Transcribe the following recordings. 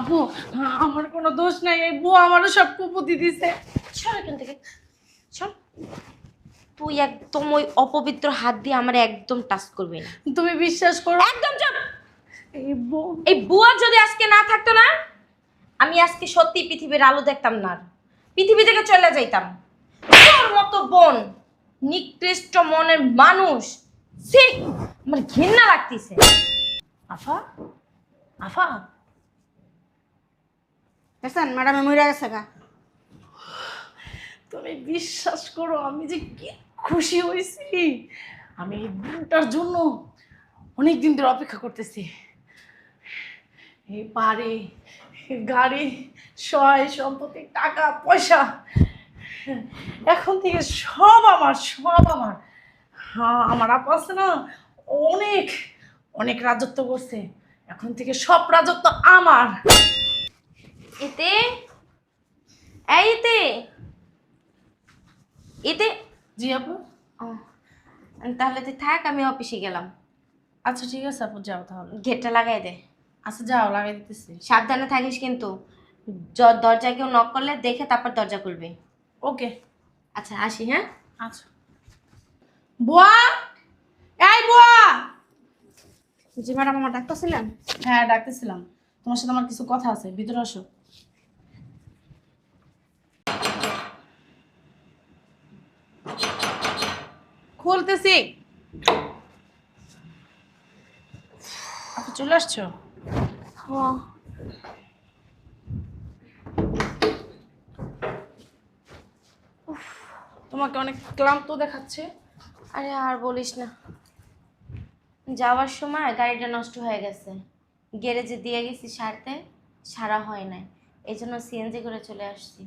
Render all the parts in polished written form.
আপু, আমার কোনো দোষ নাই, এই বউ আমারও সব কুপুতি দিছে। চল এখান থেকে চল। তুই একদম ওই অপবিত্র হাত দিয়ে আমার একদম টাচ করবি না। তুমি বিশ্বাস করো, একদম চুপ। এই বউ এই বুয়া যদি আজকে না থাকতো না, আমি আজকে সত্যি পৃথিবীর আলো দেখতাম না, আর পৃথিবী থেকে চলে যাইতাম। তোর মতো বোন, নিকৃষ্ট মনের মানুষ, ছি, আমার ঘৃণা লাগতেছে। আফা, আফা, দেখছেন ম্যাডামে মরে গেছে গা। তুমি বিশ্বাস করো আমি যে কি খুশি হয়েছি। আমি এই দিনটার জন্য অনেক দিন ধরে অপেক্ষা করতেছি। এই বাড়ি, এই গাড়ি, সয় সম্পত্তি, টাকা পয়সা, এখন থেকে সব আমার, সব আমার। হ্যাঁ, আমার আপা আছে না, অনেক অনেক রাজত্ব করছে, এখন থেকে সব রাজত্ব আমার। এতে এই এতে এতে জি আপু। ও, তাহলে তুই থাক, আমি অফিসে গেলাম। আচ্ছা ঠিক আছে আপু, যাও তাহলে। গেটটা লাগাই দে। আচ্ছা যাও, লাগাই দিতেছি। সাবধানে থাকিস কিন্তু, দরজা কেউ নক করলে দেখে তারপর দরজা খুলবি। ওকে। আচ্ছা আসি, হ্যাঁ। আচ্ছা। বুয়া, এই বুয়া। জি ম্যাডাম, আমার ডাক্তার ছিলেন? হ্যাঁ ডাকতেছিলাম, তোমার সাথে আমার কিছু কথা আছে, ভিতরে আসো। খুলতেছি। আপনি চলে আসছো? তোমাকে অনেক ক্লান্ত দেখাচ্ছে। আরে আর বলিস না, যাওয়ার সময় গাড়িটা নষ্ট হয়ে গেছে, গ্যারেজে দিয়ে গেছি সারতে, সারা হয় নাই, এই জন্য সিএনজি করে চলে আসছি।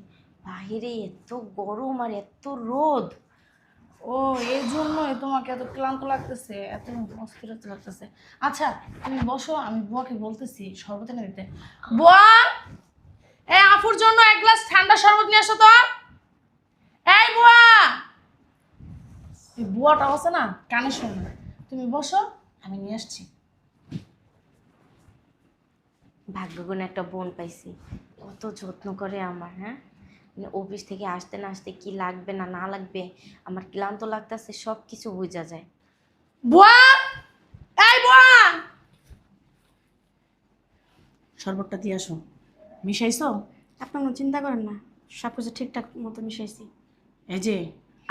বাহিরে এত গরম আর এত রোদ। ও, এই জন্যই তোমাকে এত ক্লান্ত লাগতেছে, এত অস্থিরতা লাগতেছে। আচ্ছা তুমি বসো, আমি বুয়াকে বলতেছি শরবত এনে দিতে। বুয়া, এই আফুর জন্য এক গ্লাস ঠান্ডা শরবত নিয়ে আসো তো। এই বুয়া, এই বুয়াটা আছে না, কানে শোনো না, তুমি বসো, আমি নিয়ে আসছি। ভাগ্যগুণ একটা বোন পাইছি, কত যত্ন করে আমার। হ্যাঁ, মানে অফিস থেকে আসতে না আসতে কি লাগবে না না লাগবে, আমার ক্লান্ত লাগতেছে সব কিছু বোঝা যায়। বুয়া, এই বুয়া, শরবতটা দিয়ে আসো। মিশাইছো? আপনার কোনো চিন্তা করেন না, সব কিছু ঠিকঠাক মতো মিশাইছি। এই যে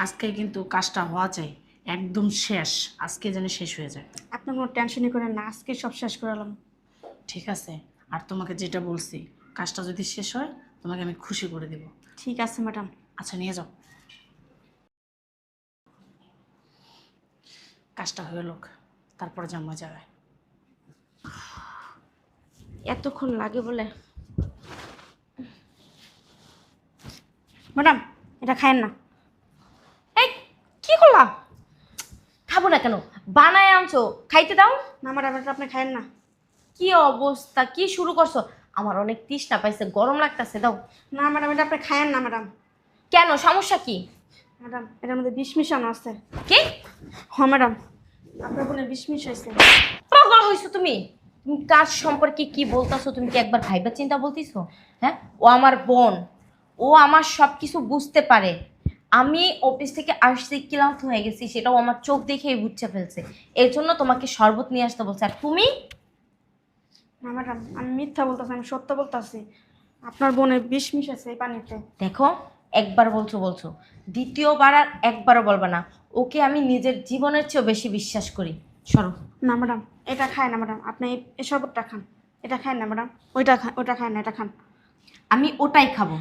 আজকে কিন্তু কাজটা হওয়া চাই, একদম শেষ, আজকে যেন শেষ হয়ে যায়। আপনি কোনো টেনশনই করেন না, আজকে সব শেষ করালাম। ঠিক আছে, আর তোমাকে যেটা বলছি, কাজটা যদি শেষ হয় তোমাকে আমি খুশি করে দেব। ঠিক আছে ম্যাডাম। আচ্ছা নিয়ে যাও, কাজটা হয়ে লোক, তারপরে জাম্মা যাবে। এতক্ষণ লাগে বলে। ম্যাডাম, এটা খায়েন না। এই কি করলাম? খাবো না কেন, বানায় আনছো, খাইতে দাও। না ম্যাডাম, এটা আপনি খায়েন না। কি অবস্থা, কি শুরু করছো? আমার অনেক তৃষ্ণা পাইছে, গরম লাগতেছে, দাও। না ম্যাডাম, এটা আপনি খায়েন না ম্যাডাম। কেন, সমস্যা কি? ম্যাডাম, এটার মধ্যে বিষ মিশানো আছে। কি? হ্যাঁ ম্যাডাম, আপনার বোনের বিষ মিশাইছে। পাগল হইছো তুমি? তুমি কার সম্পর্কে কি বলতাছো? তুমি কি একবার ভাইবা চিন্তা বলতিছো? হ্যাঁ, ও আমার বোন, ও আমার সব কিছু বুঝতে পারে। আমি অফিস থেকে আসছি, ক্লান্ত হয়ে গেছি, সেটাও আমার চোখ দেখেই বুঝতে ফেলছে। এর জন্য তোমাকে শরবত নিয়ে আসতে বলছে, আর তুমি? না ম্যাডাম, আমি মিথ্যা বলতেছি, আমি সত্য বলতেছি। আপনার বোনের বিষ মিশাইছে এই পানিতে। দেখো, একবার বলছো বলছো, দ্বিতীয়বার আর একবারও বলবা না। ওকে আমি নিজের জীবনের চেয়েও বেশি বিশ্বাস করি। সরো। না ম্যাডাম, এটা খায় না ম্যাডাম, আপনি এই শরবতটা খান। এটা খায় না ম্যাডাম, ওইটা খায় না, এটা খান। আমি ওটাই খাবো।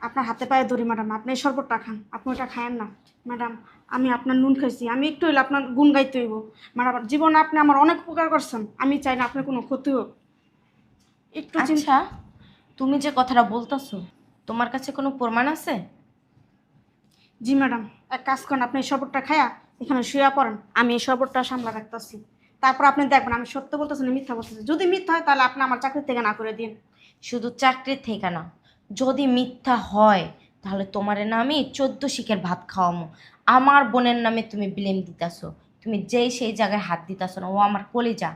আপনার হাতে পায়ে ধরি ম্যাডাম, আপনি এই শরবতটা খান, আপনি ওটা খায়েন না। ম্যাডাম, আমি আপনার নুন খাইছি, আমি একটু হইলে আপনার গুণ গাইতে হইব। ম্যাডাম, জীবনে আপনি আমার অনেক উপকার করছেন, আমি চাই না আপনার কোনো ক্ষতি হোক। একটু আচ্ছা, তুমি যে কথাটা বলতেছো, তোমার কাছে কোনো প্রমাণ আছে? জি ম্যাডাম, এক কাজ করেন, আপনি এই শরবতটা খায়া এখানে শুয়ে পড়েন, আমি এই শরবতটা সামলা রাখতেছি। তারপর আপনি দেখবেন আমি সত্য বলতেছি না মিথ্যা বলতেছি। যদি মিথ্যা হয় তাহলে আপনি আমার চাকরি থেকে না করে দিন। শুধু চাকরির থেকে না, যদি মিথ্যা হয় তাহলে তোমার না আমি 14 শিখের ভাত খাওয়ামো। আমার বোনের নামে তুমি ব্লেম দিতেছো, তুমি যেই সেই জায়গায় হাত দিতেছো না, ও আমার কলিজা,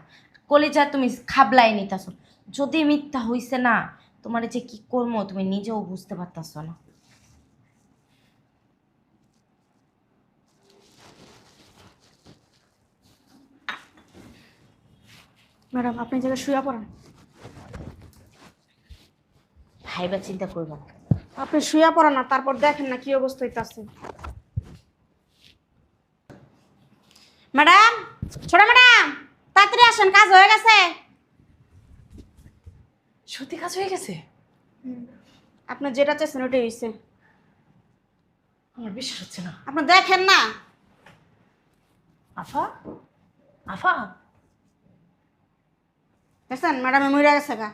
কলিজা তুমি খাবলাই নিতেছো। যদি মিথ্যা হইছে না, তোমার যে কি করবো তুমি নিজেও বুঝতে পারতাছো না। ম্যাডাম আপনি জায়গায় শুয়ে পড়েন। ভাইবা চিন্তা করবো না। আপনি শুয়ে পড়েন না, তারপর দেখেন না কি অবস্থা হইতাছে। ম্যাডাম, ছোট ম্যাডাম, তাড়াতাড়ি আসেন, কাজ হয়ে গেছে। সত্যি কাজ হয়ে গেছে? আপনি যেটা চাইছেন ওটাই হয়েছে। আমার বিশ্বাস হচ্ছে না। আপনি দেখেন না। আফা, আফা, দেখছেন ম্যাডামে মরে গেছে গা।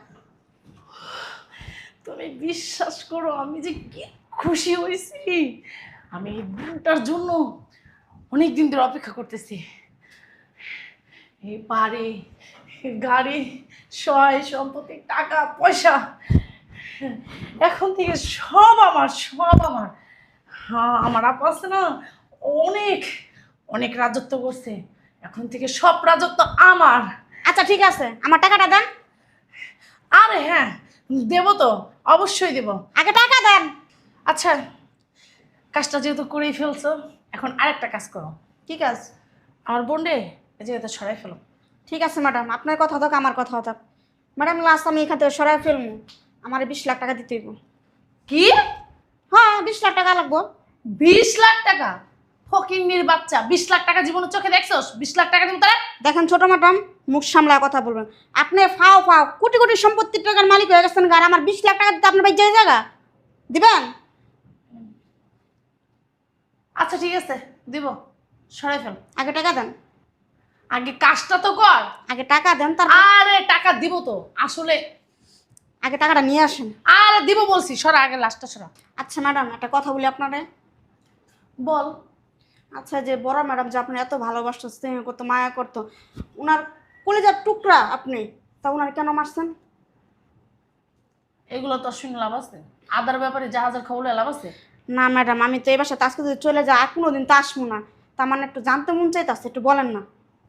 তুমি বিশ্বাস করো আমি যে কি খুশি হয়েছি। আমি এই দিনটার জন্য অনেক দিন ধরে অপেক্ষা করতেছি। এই বাড়ি, গাড়ি, সয় সম্পত্তি, টাকা পয়সা এখন থেকে সব আমার, সব আমার। হ্যাঁ, আমার আপা আছে না, অনেক অনেক রাজত্ব করছে, এখন থেকে সব রাজত্ব আমার। আচ্ছা ঠিক আছে, আমার টাকাটা দেন। আরে হ্যাঁ, দেবো তো, অবশ্যই দেবো। আগে টাকা দেন। আচ্ছা, কাজটা যেহেতু করেই ফেলছো, এখন আরেকটা কাজ করো। কি কাজ? আমার বোনরে এই জায়গাতে সরাই ফেলো। ঠিক আছে ম্যাডাম, আপনার কথা থাক আমার কথা থাক। ম্যাডাম লাস্ট আমি এখান থেকে সরাই ফেলবো, আমার 20 লাখ টাকা দিতে হইব। কি? হ্যাঁ 20 লাখ টাকা লাগবো। 20 লাখ টাকা? ফকিন্নির বাচ্চা, 20 লাখ টাকা জীবনে চোখে দেখছোস? 20 লাখ টাকা দিব তারা? দেখেন ছোট ম্যাডাম, মুখ সামলায় কথা বলবেন। আপনি ফাও ফাও কোটি কোটি সম্পত্তির টাকার মালিক হয়ে গেছেন, আর আমার 20 লাখ টাকা দিতে আপনার ভাই যে জায়গা দিবেন? আচ্ছা ঠিক আছে, দিব, সরাই ফেল। আগে টাকা দেন। আগে কাজটা তো কর। আগে টাকা দেন, তার আরে টাকা দিব তো, আসলে আগে টাকাটা নিয়ে আসেন। আরে দিব বলছি, সরা আগে, লাস্টটা সরা। আচ্ছা ম্যাডাম একটা কথা বলি আপনারে। বল। আচ্ছা যে বড় ম্যাডাম যে আপনি এত ভালোবাসতো, স্নেহ করতো, মায়া করতো, ওনার কলিজার টুকরা আপনি, তা ওনার কেন মারছেন? এগুলো তো শুনে লাভ আছে? আদার ব্যাপারে জাহাজের খবর লাভ আছে? না ম্যাডাম, আমি তো এই বাসায় আজকে যদি চলে যাই আর কোনোদিন তো আসবো না, তার মানে একটু জানতে মন চাইতেছে, একটু বলেন না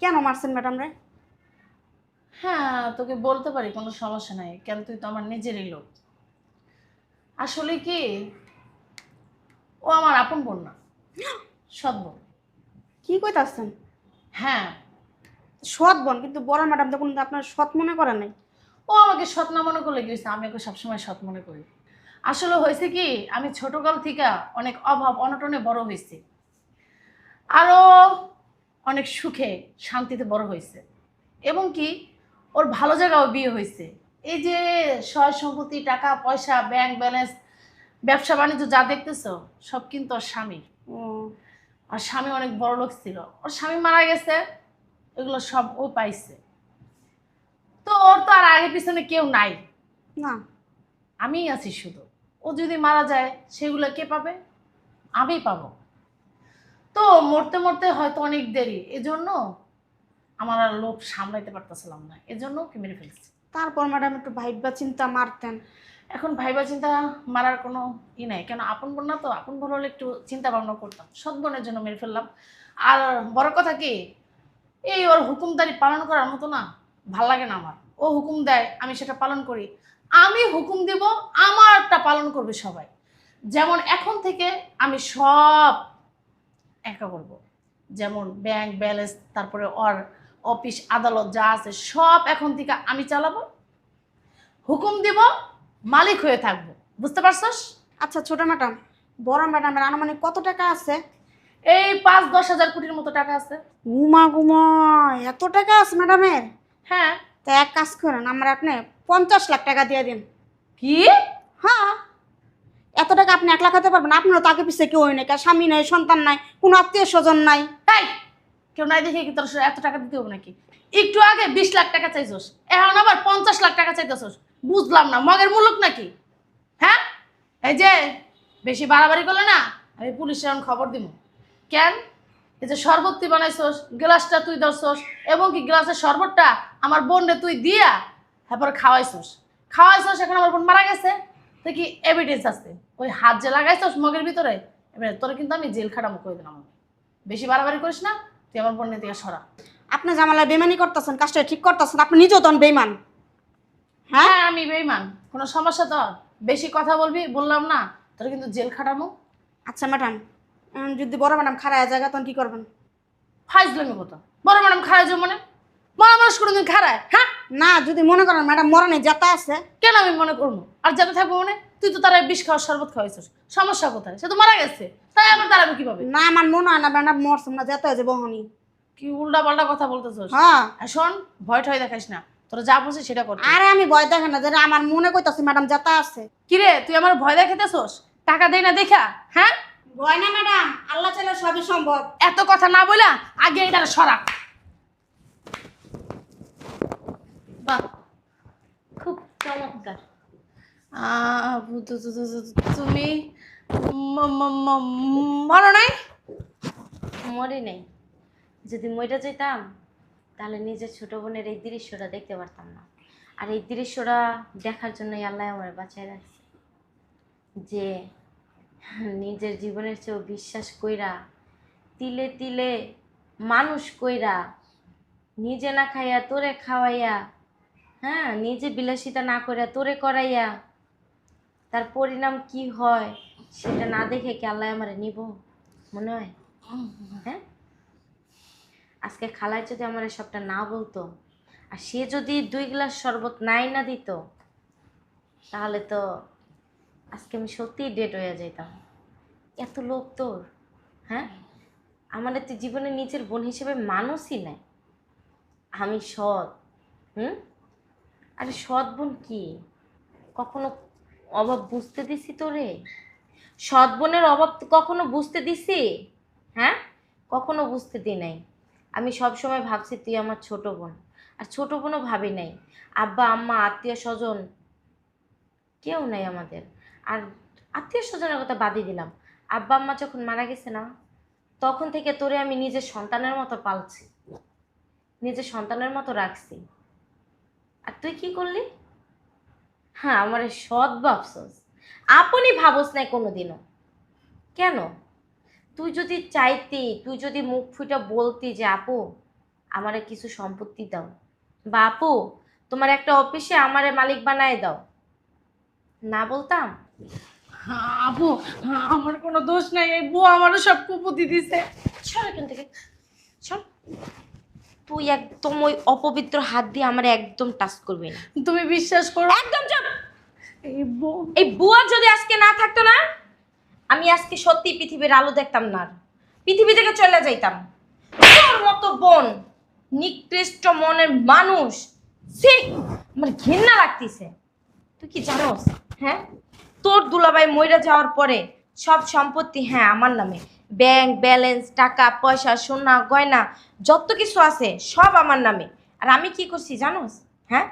কেন মারছেন ম্যাডাম রে? হ্যাঁ, তোকে বলতে পারি, কোনো সমস্যা নাই, কেন তুই তো আমার নিজেরই লোক। আসলে কি, ও আমার আপন বোন না, সৎ বোন। কি কইতাছেন? হ্যাঁ, সৎ বোন, কিন্তু বড় ম্যাডাম তো কোনো আপনার সৎ মনে করে নাই। ও আমাকে সৎ না মনে করলে কি হয়েছে, আমি ওকে সবসময় সৎ মনে করি। আসলে হয়েছে কি, আমি ছোটকাল থেকে অনেক অভাব অনটনে বড় হয়েছি, আরও অনেক সুখে শান্তিতে বড় হয়েছে, এবং কি ওর ভালো জায়গাও বিয়ে হয়েছে। এই যে সয় সম্পত্তি, টাকা পয়সা, ব্যাংক ব্যালেন্স, ব্যবসা বাণিজ্য যা দেখতেছো, সব কিন্তু ওর স্বামীর। ও আর স্বামী অনেক বড় লোক ছিল, ওর স্বামী মারা গেছে, এগুলো সব ও পাইছে। তো ওর তো আর আগে পিছনে কেউ নাই, না, আমিই আছি শুধু। ও যদি মারা যায় সেগুলো কে পাবে? আমি পাবো। তো মরতে মরতে হয়তো অনেক দেরি, এজন্য আমার আর লোভ সামলাইতে পারতেছিলাম না, এজন্য ওকে মেরে ফেলছি। তারপর ম্যাডাম একটু ভাইবা চিন্তা মারতেন। এখন ভাইবা চিন্তা মারার কোনো নাই, কেন আপন বোন না তো, আপন বোন হলে একটু চিন্তা ভাবনা করতাম, সৎ বোনের জন্য মেরে ফেললাম। আর বড় কথা কি, এই ওর হুকুমদারি পালন করার মতো না, ভাল লাগে না আমার। ও হুকুম দেয়, আমি সেটা পালন করি। আমি হুকুম দিব, আমারটা পালন করবে সবাই। যেমন এখন থেকে আমি সব একা করব, যেমন ব্যাংক ব্যালেন্স, তারপরে ওর অফিস আদালত যা আছে সব এখন থেকে আমি চালাবো, হুকুম দিব, মালিক হয়ে থাকবো। বুঝতে পারছস? আচ্ছা ছোট ম্যাডাম, বড় ম্যাডামের আনুমানিক কত টাকা আছে? এই 5-10 হাজার কোটির মতো টাকা আছে। ঘুমা ঘুমা, এত টাকা আছে ম্যাডামের? হ্যাঁ। তা এক কাজ করেন, আমার আপনি 50 লাখ টাকা দিয়ে দিন। কি? হ্যাঁ, এত টাকা আপনি একলা খেতে পারবেন? আপনারও তাকে পিছিয়ে কেউ নেই, কার স্বামী নাই, সন্তান নাই, কোনো আত্মীয় স্বজন নাই। তাই কেউ নাই দেখে কি তোর এত টাকা দিতে হবে নাকি? একটু আগে 20 লাখ টাকা চাইছস, এখন আবার 50 লাখ টাকা চাইতেছস, বুঝলাম না, মগের মুলুক নাকি? হ্যাঁ, এই যে বেশি বাড়াবাড়ি করলে না, আমি পুলিশের এখন খবর দিব। কেন? এই যে শরবত তুই বানাইছস, গ্লাসটা তুই ধরছস, এবং কি গ্লাসের শরবতটা আমার বোনরে তুই দিয়া তারপর খাওয়াইছস, এখন আমার বোন মারা গেছে, তো কি এভিডেন্স আছে? ওই হাত যে লাগাইছস মগের ভিতরে, এবারে তোরে কিন্তু আমি জেল খাটামো করে দিলাম। বেশি বাড়াবাড়ি করিস না, তুই আমার বোনের দিকে সরা। আপনি জামালায় বেমানি করতেছেন, কাজটা ঠিক করতেছেন, আপনি নিজেও তখন বেইমান। হ্যাঁ হ্যাঁ আমি বেইমান, কোনো সমস্যা তো? বেশি কথা বলবি বললাম না, তোর কিন্তু জেল খাটামো। আচ্ছা ম্যাডাম, যদি বড় ম্যাডাম খারায় জায়গা তখন কি করবেন? ফাইজলামি কথা, বড় ম্যাডাম খারায় যে মানে বড় মানুষ কোনোদিন খারায়? হ্যাঁ, না যদি মনে করেন ম্যাডাম মরণে যেতা আছে, কেন আমি মনে করবো? আর যাতে থাকবো মানে তুই তো তারা বিষ খাওয়ার শরবত খাওয়াইছিস, সমস্যা কোথায়? সে তো মারা গেছে, তাই আবার দাঁড়াবে কিভাবে? না আমার মনে হয় না ম্যাডাম মরছে না, যেতে আছে বহনি। কি উল্টা পাল্টা কথা বলতেছিস? হ্যাঁ আর শোন, ভয় ঠয় দেখাস না, তোরা যা বলছিস সেটা কর। আরে আমি ভয় দেখে না, যেটা আমার মনে কইতাছে ম্যাডাম যেতা আছে। কিরে তুই আমার ভয় দেখাইতেছস? টাকা দেই না দেখা? হ্যাঁ, ভয় না ম্যাডাম, আল্লাহ চাইলে সবই সম্ভব। এত কথা না বইলা আগে এটা সরা। বাহ, খুব চমৎকার। তুমি মরো নাই? মরে নেই। যদি মইটা যেতাম তাহলে নিজের ছোট বোনের এই দৃশ্যটা দেখতে পারতাম না। আর এই দৃশ্যটা দেখার জন্যই আল্লাহ আমার বাঁচায় রাখছে, যে নিজের জীবনের চেয়েও বিশ্বাস কইরা তিলে তিলে মানুষ কইরা নিজে না খাইয়া তোরে খাওয়াইয়া, হ্যাঁ, নিজে বিলাসিতা না কইরা তোরে করাইয়া, তার পরিণাম কি হয় সেটা না দেখে কি আল্লাহ আমারে নিব মনে হয়? হ্যাঁ, আজকে খালায় যদি আমার সবটা না বলতো, আর সে যদি 2 গ্লাস শরবত নাই না দিত, তাহলে তো আজকে আমি সত্যিই ডেড হয়ে যেতাম। এত লোক তোর, হ্যাঁ, আমাদের তুই জীবনে নিজের বোন হিসেবে মানুষই নাই। আমি সৎ, আরে সৎ বোন কি কখনো অভাব বুঝতে দিছি তোরে? সৎ বোনের অভাব তো কখনো বুঝতে দিছি? হ্যাঁ, কখনো বুঝতে দি নাই। আমি সব সময় ভাবছি তুই আমার ছোট বোন, আর ছোট বোনও ভাবি নাই। আব্বা আম্মা আত্মীয় স্বজন কেউ নাই আমাদের। আর আত্মীয় স্বজনের কথা বাদই দিলাম, আব্বা আম্মা যখন মারা গেছে না, তখন থেকে তোরে আমি নিজের সন্তানের মতো পালছি, নিজের সন্তানের মতো রাখছি। আর তুই কি করলি? হ্যাঁ, আমার সৎ ভাবছস, আপনি ভাবস নাই কোনোদিনও। কেন? তুই যদি চাইতি, তুই যদি মুখ ফুটা বলতি যে আপু আমারে কিছু সম্পত্তি দাও, বা আপু তোমার একটা অফিসে আমারে মালিক বানায় দাও, না বলতাম? আপু, আমার কোনো দোষ নাই, এই বউ আমারও সব কুপুতি দিছে। সর এখান থেকে, সর। তুই একদম ওই অপবিত্র হাত দিয়ে আমার একদম টাচ করবি না। তুমি বিশ্বাস করো, একদম চুপ। এই বউ এই বুয়া যদি আজকে না থাকতো না, আমি আজকে সত্যি পৃথিবীর আলো দেখতাম না, আর পৃথিবী থেকে চলে যাইতাম। তোর মতো বোন, নিকৃষ্ট মনের মানুষ, সে আমার ঘৃণা লাগতেছে। তুই কি জানোস? হ্যাঁ, তোর দুলাভাই মইরা যাওয়ার পরে সব সম্পত্তি, হ্যাঁ, আমার নামে। ব্যাংক ব্যালেন্স, টাকা পয়সা, সোনা গয়না যত কিছু আছে সব আমার নামে। আর আমি কি করছি জানোস? হ্যাঁ,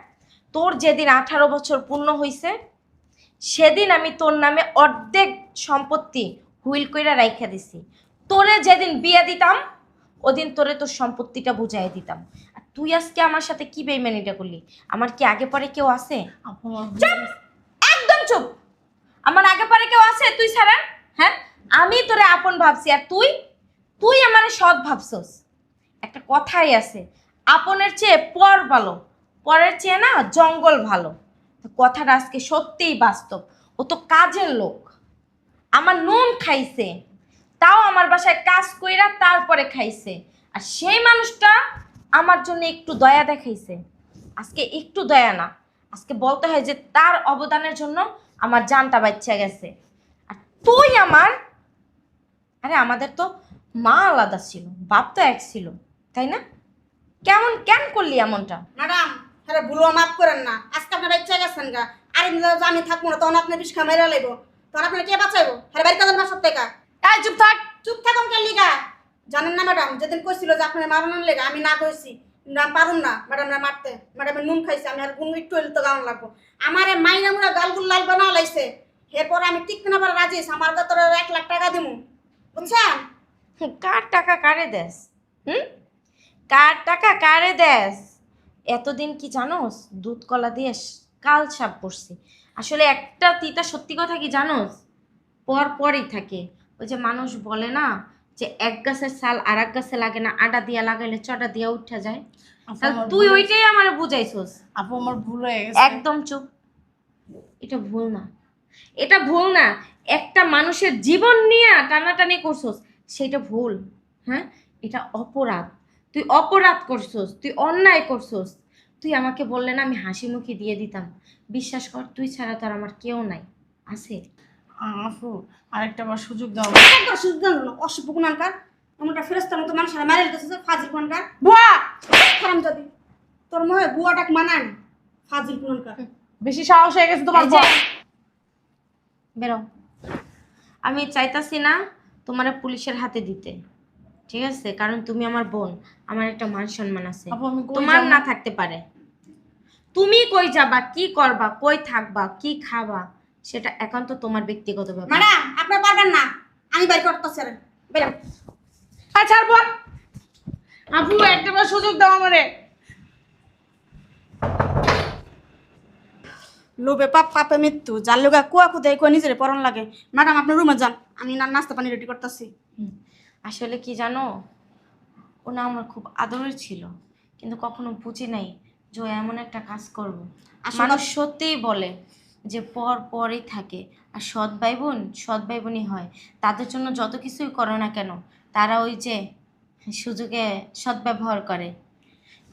তোর যেদিন 18 বছর পূর্ণ হইছে, সেদিন আমি তোর নামে অর্ধেক সম্পত্তি হুইল কইরা রাইখা দিছি। তোরে যেদিন বিয়ে দিতাম, ওদিন তোরে তোর সম্পত্তিটা বুঝাই দিতাম। আর তুই আজকে আমার সাথে কি বেইমানিটা করলি? আমার কি আগে পরে কেউ আছে? আপু আমার চুপ, একদম চুপ। আমার আগে পরে কেউ আছে তুই ছাড়া? হ্যাঁ, আমি তোরে আপন ভাবছি, আর তুই তুই আমারে সৎ ভাবছস। একটা কথাই আছে, আপনের চেয়ে পর ভালো, পরের চেয়ে না জঙ্গল ভালো। তো কথাটা আজকে সত্যিই বাস্তব। ও তো কাজের লোক, আমার নুন খাইছে, তাও আমার বাসায় কাজ কইরা তারপরে খাইছে। আর সেই মানুষটা আমার জন্য একটু দয়া দেখাইছে। আজকে একটু দয়া না, আজকে বলতে হয় যে তার অবদানের জন্য আমার জানটা বাচ্চা গেছে। আর তুই আমার, আরে আমাদের তো মা আলাদা ছিল, বাপ তো এক ছিল, তাই না? কেন করলি এমনটা? ম্যাডাম হ্যাঁ ভুলো মাফ করেন না, আজকে আপনার ইচ্ছা গেছেন গা। আর আমি থাকবো না, তখন আপনি বিষ খামাইরা লাগবো, তখন আপনার কে বাঁচাইবো? হ্যাঁ বাড়ি কাজের বাসার থেকে। এই চুপ থাক। চুপ থাকুন কেন লিগা? জানেন না ম্যাডাম, যেদিন কইছিল যে আপনার মারানোর লেগা, আমি না কইছি না পারুন না ম্যাডাম না মারতে। ম্যাডামের নুন খাইছে, আমি আর গুণ একটু হইলে তো গাউন লাগবো। আমারে মাইনা মুড়া গালগুল লাল বানা লাইছে, এরপর আমি টিকতে না পারে রাজি হইছি, আমার কাছে 1 লাখ টাকা দিমু, বুঝছেন? কার টাকা কারে দেস? কার টাকা কারে দেস? এতদিন কি জানোস, দুধ কলা দিয়ে কাল সাপ পড়ছি। আসলে একটা তিতা সত্যি কথা কি জানোস, পরই থাকে। ওই যে মানুষ বলে না যে এক গাছের চাল আর এক গাছে লাগে না, আটা দিয়া লাগাইলে চটা দিয়া উঠা যায়? আপু, তাহলে আমার তুই ভুল ওইটাই আমার বুঝাইছস। আপু আমার ভুল হয়ে গেছে। একদম চুপ। এটা ভুল না, এটা ভুল না। একটা মানুষের জীবন নিয়ে টানাটানি করছস, সেটা ভুল। হ্যাঁ, এটা অপরাধ। তুই অপরাধ করছস, তুই অন্যায় করছস। তুই আমাকে বললে না, আমি হাসি মুখে দিয়ে দিতাম। বিশ্বাস কর, তুই ছাড়া তো আর আমার কেউ নাই। আছে? আপু আরেকটা বার সুযোগ দাও। একবার সুযোগ দেন না, অসভ্য গুণানকার। এমনটা ফেরেস্তার মতো মানুষেরা মারে দিতেছে, ফাজিল গুণানকার। বুয়া, হারামজাদি, তোর মনে হয় বুয়াটাকে মানায় না, ফাজিল গুণানকার। বেশি সাহস হয়ে গেছে তোমার। এই যে, বেরো। আমি চাইতাছি না তোমার পুলিশের হাতে দিতে, ঠিক আছে? কারণ তুমি আমার বোন, আমার একটা মান সম্মান আছে। আপু, আমি কই তোমার যাবো? না থাকতে পারে। তুমি কই যাবা, কি করবা, কই থাকবা, কি খাবা, সেটা একান্ত তোমার ব্যক্তিগত ব্যাপার। ম্যাডাম, আপনি পারবেন না, আমি বাই করতেছি। বেরাম। আচ্ছা ছাড়বো। আপু একটা বার সুযোগ দাও আমারে। লোভে পাপ, পাপে মৃত্যু, যার লোক কুয়া কুদাই কুয়া নিজের পরন লাগে। ম্যাডাম, আপনার রুমে যান, আমি নাস্তা পানি রেডি করতেছি। আসলে কি জানো, ও না আমার খুব আদরের ছিল, কিন্তু কখনো বুঝি নাই যে ও এমন একটা কাজ করবো। আসলে- মানুষ সত্যিই বলে যে পর পরই থাকে, আর সৎ ভাই বোন সৎ ভাই বোনই হয়। তাদের জন্য যত কিছুই করো না কেন, তারা ওই যে সুযোগে সদ্ব্যবহার করে।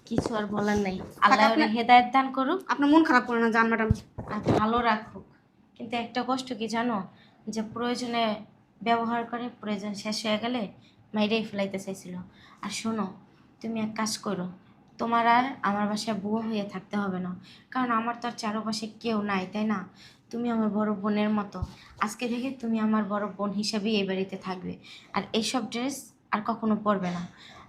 কিছু আর বলার নাই। আল্লাহ ওরে হেদায়েত দান করুক আপনার মন খারাপ করে না, যান ম্যাডাম। আর ভালো রাখুক। কিন্তু একটা কষ্ট কি জানো, যে প্রয়োজনে ব্যবহার করে, প্রয়োজন শেষ হয়ে গেলে মাইরেই ফেলাইতে চাইছিল। আর শোনো, তুমি এক কাজ করো, তোমার আর আমার বাসায় বুয়া হয়ে থাকতে হবে না, কারণ আমার তো আর চারপাশে কেউ নাই, তাই না? তুমি আমার বড় বোনের মতো। আজকে থেকে তুমি আমার বড় বোন হিসাবেই এই বাড়িতে থাকবে। আর এইসব ড্রেস আর কখনো পরবে না।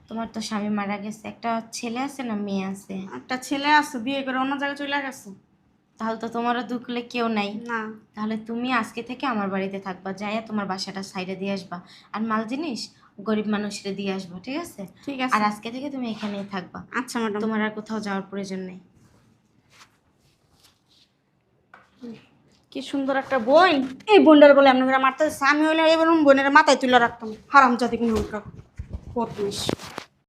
তোমার তো স্বামী মারা গেছে, একটা ছেলে আছে না মেয়ে আছে? একটা ছেলে আছে, বিয়ে করে অন্য জায়গায় চলে গেছে। তাহলে তো তোমারও দুঃখলে কেউ নাই। না, তাহলে তুমি আজকে থেকে আমার বাড়িতে থাকবা, যাইয়া তোমার বাসাটা সাইডে দিয়ে আসবা, আর মাল জিনিস গরিব মানুষের দিয়ে আসবা, ঠিক আছে? ঠিক আর আছে। আজকে থেকে তুমি এখানেই থাকবা। আচ্ছা ম্যাডাম। তোমার আর কোথাও যাওয়ার প্রয়োজন নেই। কি সুন্দর একটা বোন। এই বোনটার বলে আপনারা মারতে, আমি হইলে এই বোনের মাথায় তুলে রাখতাম। হারাম জাতি কোন